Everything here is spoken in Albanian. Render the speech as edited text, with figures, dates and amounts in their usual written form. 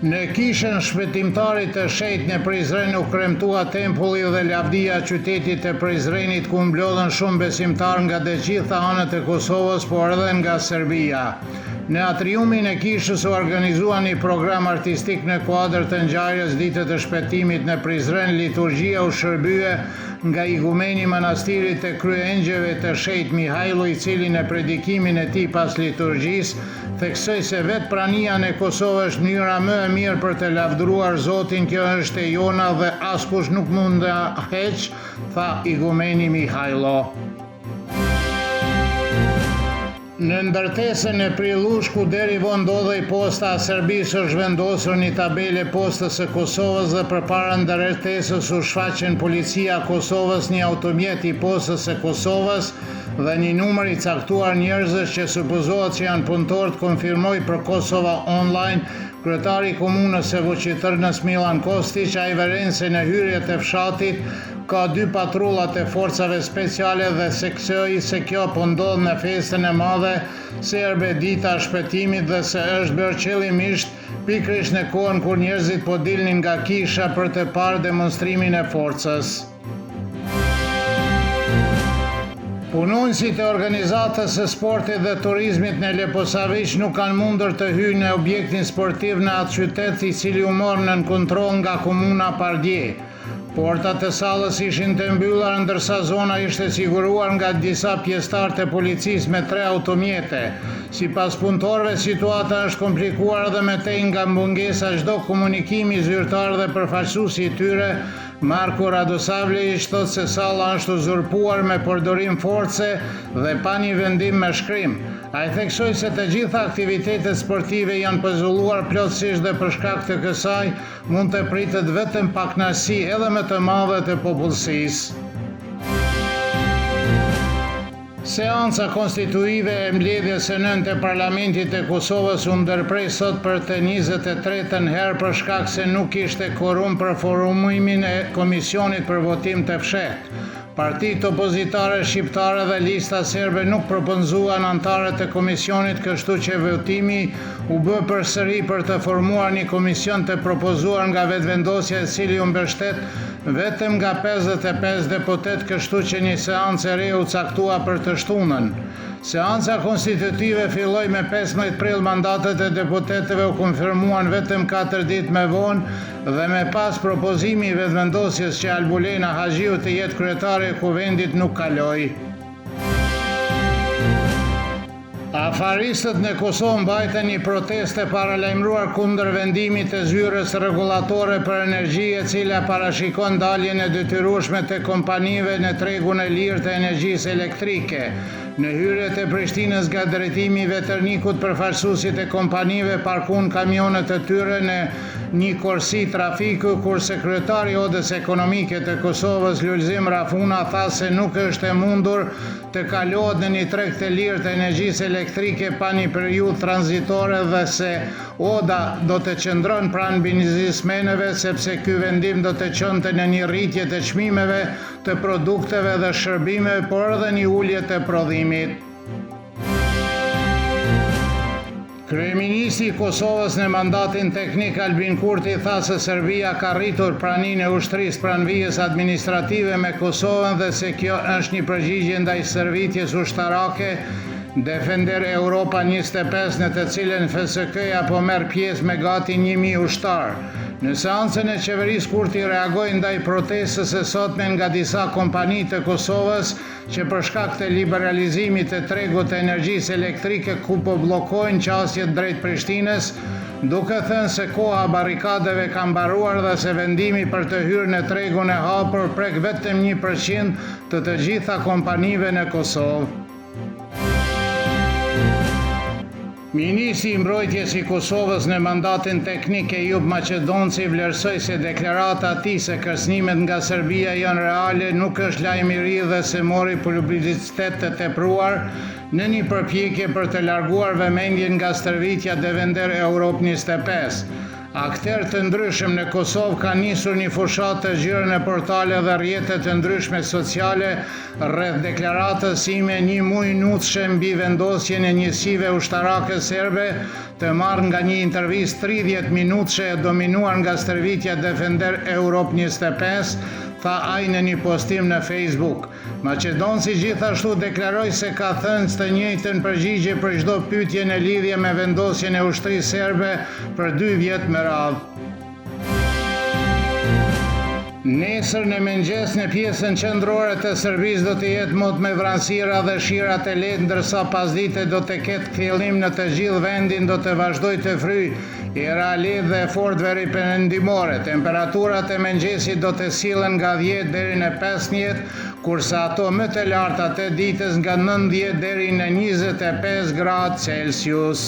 Në kishën shpëtimtarit të shenjtë në Prizren u kremtua tempulli dhe lavdia e qytetit të Prizrenit, ku mblodhen shumë besimtar nga të gjitha anët e Kosovës, por edhe nga Serbia. Në atriumin e kishës u organizua një program artistik në kuadër të ngjarjes ditët e shpëtimit në Prizren. Liturgjia u shërbye nga igumeni i manastirit të kryengjëve të shenjtë Mihajlo, i cili në predikimin e tij pas liturgjisë theksoi se vetë prania në Kosovë është mënyra më e mirë për të lavdëruar Zotin. Kjo është e jona dhe askush nuk mund ta heq, tha igumeni Mihajlo. Në ndërtesën e Prillush, ku deri vonë ndodhej posta e Serbisë, është vendosur një tabelë postës së Kosovës dhe përpara ndërtesës u shfaqen Policia e Kosovës, një automjet i postës së Kosovës dhe një numër i caktuar njerëzsh që supozohet që janë punëtorë, konfirmoi për Kosova Online kryetari i komunës së Vučitrnës Milan Kostić. Ai vëren se në hyrjet e fshatit ka 2 patrullat e forcave speciale dhe theksoi se kjo po ndodh në festën e madhe serbe, dita e shpëtimit, dhe se është bërë qëllimisht pikërisht në kohën kur njerëzit po dilnin nga kisha për të parë demonstrimin e forcës. Punonësit e organizatës së sportit dhe turizmit në Leposavić nuk kanë mundur të hyjnë në objektin sportiv në atë qytet, i cili u mor nën kontroll nga komuna Pardje. Portat e sallës ishin të mbyllura, ndërsa zona ishte siguruar nga disa pjesëtar të policisë me 3 automjete. Sipas punëtorëve, situata është komplikuar edhe me tej nga mungesa çdo komunikimi zyrtar dhe përfaqësuesi i tyre, Marko Radosavljević, thotë se salla është uzurpuar me përdorim force dhe pa një vendim me shkrim. Ai theksoi se të gjitha aktivitetet sportive janë pezulluar plotësisht dhe për shkak të kësaj mund të pritet vetëm pakënaqësi edhe më të madhe të popullsisë. Seanca konstituive e mbledhjes së 9 të Parlamentit të Kosovës u ndërprej sot për të 23-ën herë për shkak se nuk ishte korum për formimin e komisionit për votim të fshehtë. Partitë opozitare shqiptare dhe lista serbe nuk propozuan anëtarët e komisionit, kështu që votimi u bë përsëri për të formuar një komision të propozuar nga vetëvendosja, i cili u mbështet vetëm nga 55 deputet, kështu që një seancë e re u caktua për të shtunën. Seanca konstitutive filloi me 15 prill. Mandatet e deputetëve u konfirmuan vetëm 4 ditë më vonë dhe me pas propozimi i vetëvendosjes që Albulena Haxhiu të jetë kryetare e kuvendit nuk kaloi. Afaristët në Kosovë mbajtën një protestë paralajmëruar kundër vendimit të zyrës rregullatore për energji, e cila parashikon daljen e detyrueshme të kompanive në tregun e lirë të energjisë elektrike. Në hyrjet e Prishtinës nga drejtimi i Veternikut, përfaqësuesit e kompanive parkuan kamionet e tyre në një korsi trafiku, kur sekretari i Odës Ekonomike të Kosovës, Lulzim Rafuna, tha se nuk është e mundur të kalohet në një treg të lirë të energjisë elektrike pa një periudhë tranzitore dhe se Oda do të qëndron pranë biznesmenëve, sepse ky vendim do të çonte në një rritje të çmimeve të produkteve dhe shërbimeve, por edhe një ulje të prodhimit. Kryeministri i Kosovës në mandatin teknik Albin Kurti tha se Serbia ka rritur praninë e ushtrisë pranvijës administrative me Kosovën dhe se kjo është një përgjigje ndaj stërvitjes ushtarake Defender Europa 25, në të cilën FSK-ja po merr pjesë me gati 1000 ushtar. Në seancën e qeverisë, Kurti reagoi ndaj protestës së sotme nga disa kompani të Kosovës që për shkak të liberalizimit të tregut të energjisë elektrike ku po bllokojnë qasjet drejt Prishtinës, duke thënë se koha barrikadeve ka mbaruar dhe se vendimi për të hyrë në tregun e hapur prek vetëm 1% të gjitha kompanive në Kosovë. Ministri i Mbrojtjes i Kosovës në mandatin teknik Ejub Maqedonci vlerësoi se deklarata e tij se kërcënimet nga Serbia janë reale nuk është lajm i ri dhe se mori publicitet të tepruar në një përpjekje për të larguar vëmendjen nga stërvitja Defender Europa 25. Akterë të ndryshëm në Kosovë ka nisur një fushat të gjerë në portale dhe rrjetet të ndryshme sociale rreth deklaratës ime një muaj nutshë mbi vendosjen e njësive ushtarake serbe të marrë nga një intervistë 30 minutëshe e dominuar nga stërvitja Defender Europe 25, tha ai në një postim në Facebook. Maqedonci gjithashtu deklaroi se ka thënë të njëjtën përgjigje për çdo pyetje në lidhje me vendosjen e ushtrisë serbe për 2 vjet me radhë. Nesër në mëngjes në pjesën qendrore të Serbisë do të jetë mod me vranësira dhe shira të lehtë, ndërsa pasdite do të ketë kthjellim në të gjithë vendin, do të vazhdojë të fryjë era lehtë dhe fort veri perëndimore. Temperaturat e mëngjesit do të sillen nga 10 deri në 15, kurse ato më të larta të ditës nga 19 deri në 25 gradë Celsius.